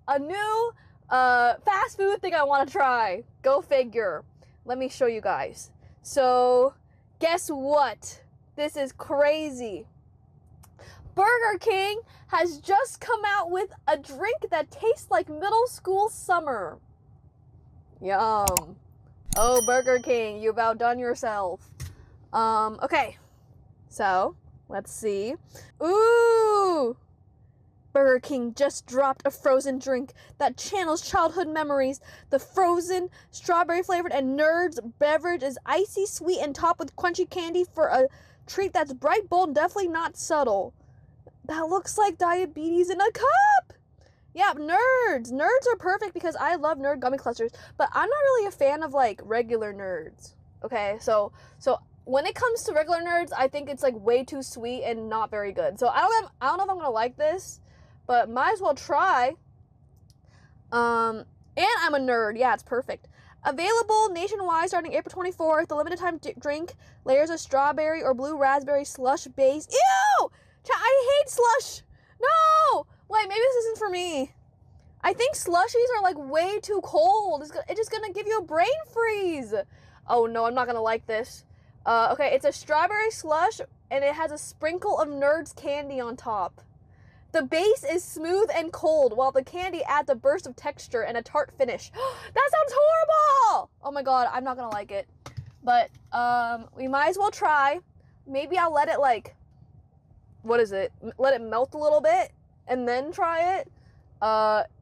a new fast food thing I want to try. Go figure. Let me show you guys. So, guess what? This is crazy. Burger King has just come out with a drink that tastes like middle school summer. Yum. Oh, Burger King, you've outdone yourself. Okay. So, let's see. Ooh! Burger King just dropped a frozen drink that channels childhood memories. The frozen, strawberry-flavored, and Nerds beverage is icy sweet and topped with crunchy candy for a treat that's bright, bold, and definitely not subtle. That looks like diabetes in a cup! Yeah, Nerds! Nerds are perfect because I love Nerd gummy clusters, but I'm not really a fan of, like, regular Nerds. Okay, so when it comes to regular Nerds, I think it's, like, way too sweet and not very good. So I don't know if I'm gonna like this, but might as well try. And I'm a nerd. Yeah, it's perfect. Available nationwide starting April 24th. The limited time drink layers of strawberry or blue raspberry slush base. Ew! I hate slush! No! Wait, maybe this isn't for me. I think slushies are like way too cold. It's just gonna give you a brain freeze. Oh no, I'm not gonna like this. Okay, it's a strawberry slush and it has a sprinkle of Nerds candy on top. The base is smooth and cold, while the candy adds a burst of texture and a tart finish. That sounds horrible! Oh my god, I'm not gonna like it. But, we might as well try. Maybe I'll let it, like, what is it? Let it melt a little bit, and then try it.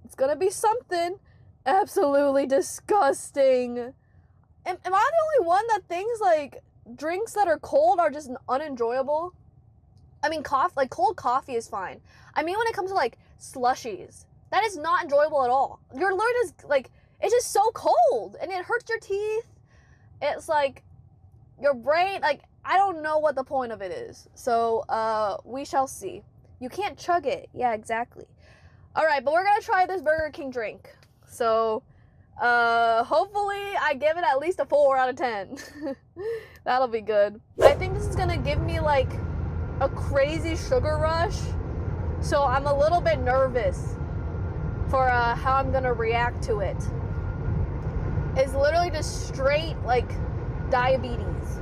It's gonna be something absolutely disgusting. Am I the only one that thinks, like, drinks that are cold are just unenjoyable? I mean, cold coffee is fine. I mean, when it comes to, like, slushies, that is not enjoyable at all. Your lid is, like, it's just so cold, and it hurts your teeth. It's, like, your brain, like, I don't know what the point of it is. So, we shall see. You can't chug it. Yeah, exactly. Alright, but we're gonna try this Burger King drink. So, hopefully I give it at least a 4 out of 10. That'll be good. I think this is gonna give me, like, a crazy sugar rush, so I'm a little bit nervous for how I'm gonna react to it. It's literally just straight, like, diabetes.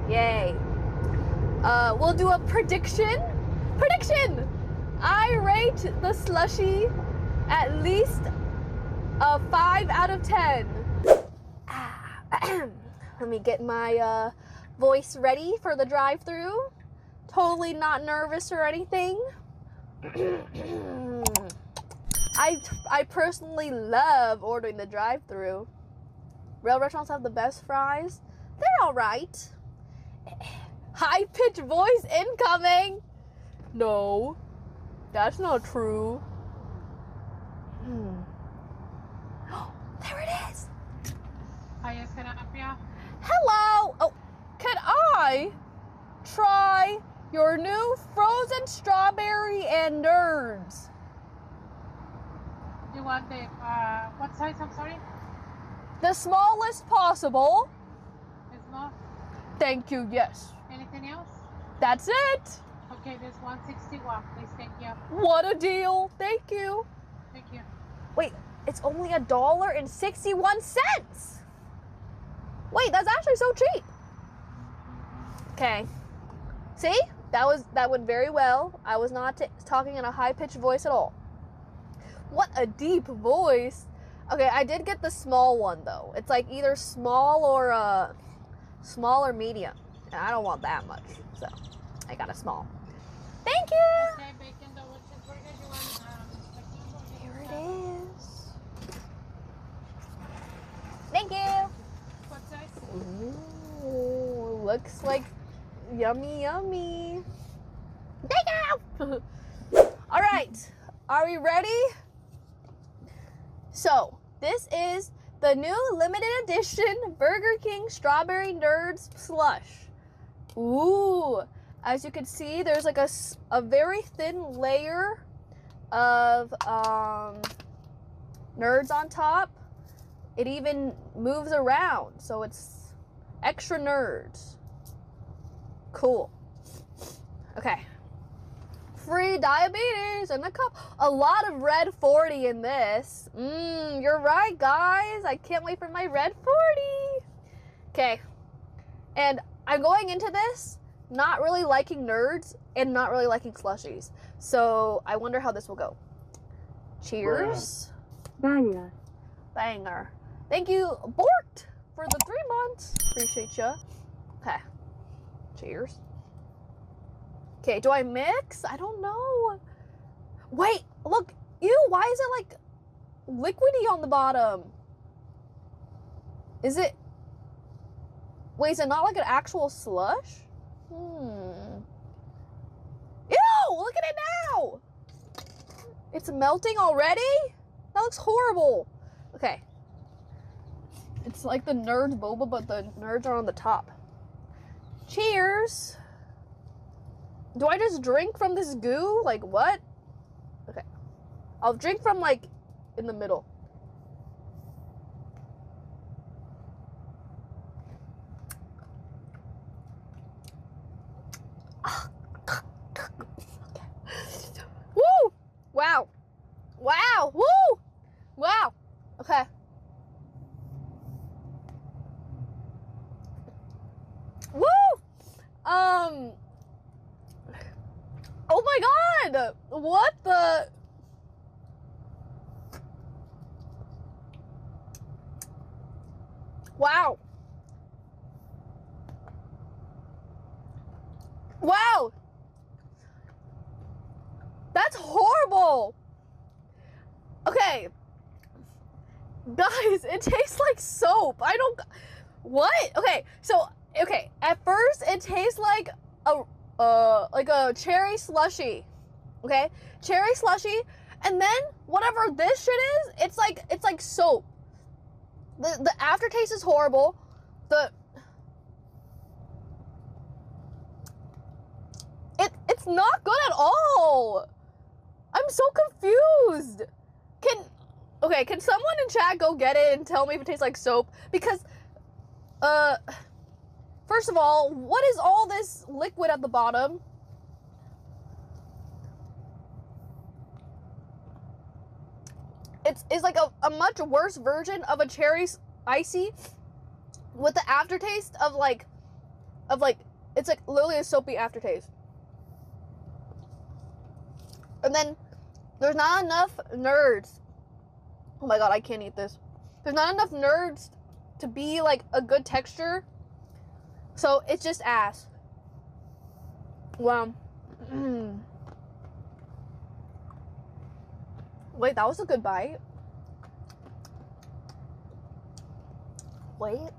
Yay. We'll do a prediction. I rate the slushie at least a 5 out of 10. Let me get my voice ready for the drive-thru. Totally not nervous or anything. I personally love ordering the drive-thru. Real restaurants have the best fries. They're alright. High-pitched voice incoming. No, that's not true. There it is. Hiya, can I help you? Hello. Oh, can I try your new frozen strawberry and Nerds? You want the, what size, I'm sorry? The smallest possible. It's not? Thank you, yes. Anything else? That's it. Okay, there's 161, please, thank you. What a deal. Thank you. Thank you. Wait, it's only $1.61. Wait, that's actually so cheap. Okay. See? That went very well. I was not talking in a high-pitched voice at all. What a deep voice. Okay, I did get the small one though. It's like either small or medium. And I don't want that much. So, I got a small. Thank you. Okay, bacon double cheeseburger, you want, Here it is. Thank you. what size? Ooh, looks like yummy, yummy. Thank you. All right, are we ready? So, this is the new limited edition Burger King Strawberry Nerds Slush. Ooh, as you can see, there's like a very thin layer of Nerds on top. It even moves around, so it's extra Nerds. Cool. Okay. Free diabetes in a cup. A lot of red 40 in this. You're right, guys. I can't wait for my red 40. Okay. And I'm going into this not really liking nerds and not really liking slushies. So I wonder how this will go. Cheers. Banger. Banger. Thank you, Bort, for the 3 months. Appreciate ya. Okay. Cheers. Okay, do I mix? I don't know. Wait, look. Ew, why is it like liquidy on the bottom? Is it... Wait, is it not like an actual slush? Ew, look at it now. It's melting already? That looks horrible. Okay. It's like the nerds boba, but the nerds are on the top. Cheers. Do I just drink from this goo? Like, what? Okay. I'll drink from, like, in the middle. Woo! Wow. Wow. Woo! Wow. Okay. Woo! Oh my god! What the... Wow. Wow! That's horrible! Okay. Guys, it tastes like soap. I don't... What? Okay, so... Okay, at first it tastes like a cherry slushy. Okay? Cherry slushy, and then whatever this shit is, it's like soap. The aftertaste is horrible. It's not good at all. I'm so confused. Can someone in chat go get it and tell me if it tastes like soap? Because first of all, what is all this liquid at the bottom? It's like a much worse version of a cherry icy with the aftertaste of like it's like literally a soapy aftertaste. And then there's not enough nerds. Oh my god, I can't eat this. There's not enough nerds to be like a good texture. So it's just ass. Wow. Wait, that was a good bite. Wait.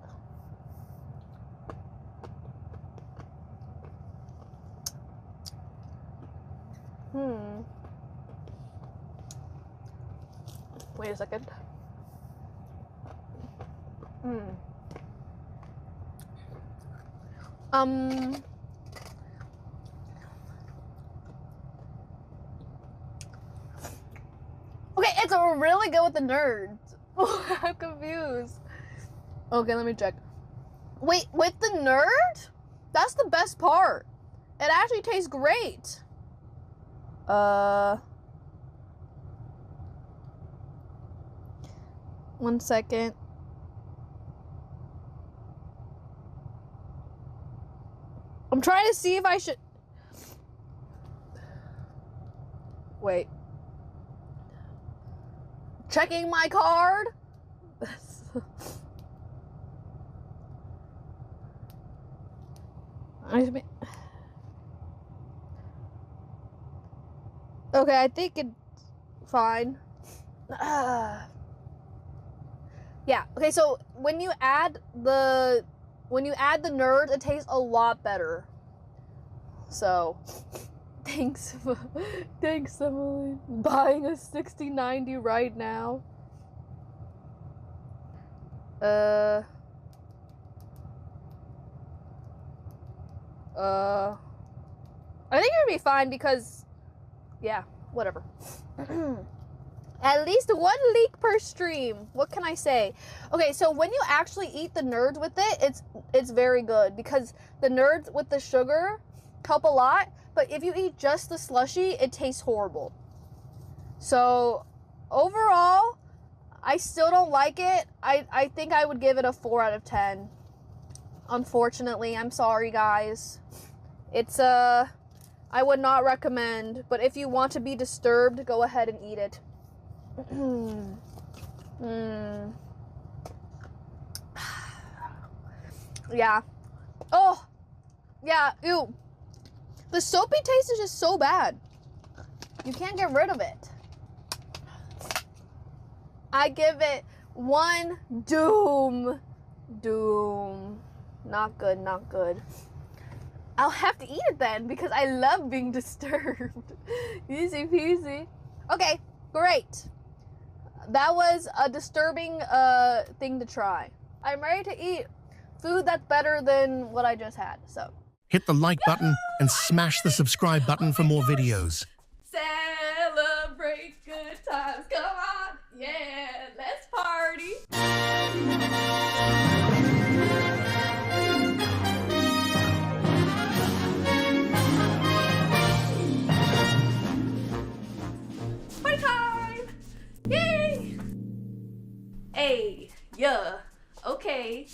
Wait a second. Okay, it's really good with the nerds. I'm confused. Okay, let me check. Wait, with the nerd? That's the best part. It actually tastes great. 1 second. I'm trying to see if I should... Wait. Checking my card? Okay, I think it's fine. Yeah, okay, so when you add the nerds, it tastes a lot better. So, thanks Emily. Buying a 6090 right now. I think it'll be fine because, yeah, whatever. At least 1 leak per stream. What can I say? Okay, so when you actually eat the nerds with it, it's very good because the nerds with the sugar help a lot, but if you eat just the slushy, it tastes horrible. So overall, I still don't like it. I think I would give it a 4 out of 10. Unfortunately, I'm sorry guys. It's I would not recommend, but if you want to be disturbed, go ahead and eat it. Yeah. Oh. Yeah, ew. The soapy taste is just so bad. You can't get rid of it. I give it 1 doom. Doom. Not good, not good. I'll have to eat it then because I love being disturbed. Easy peasy. Okay, great. That was a disturbing thing to try. I'm ready to eat food that's better than what I just had, so. Hit the like button and smash the subscribe button for more videos. Celebrate good times, come on, yeah, let's party. Party time! Yay! Hey, yeah, okay.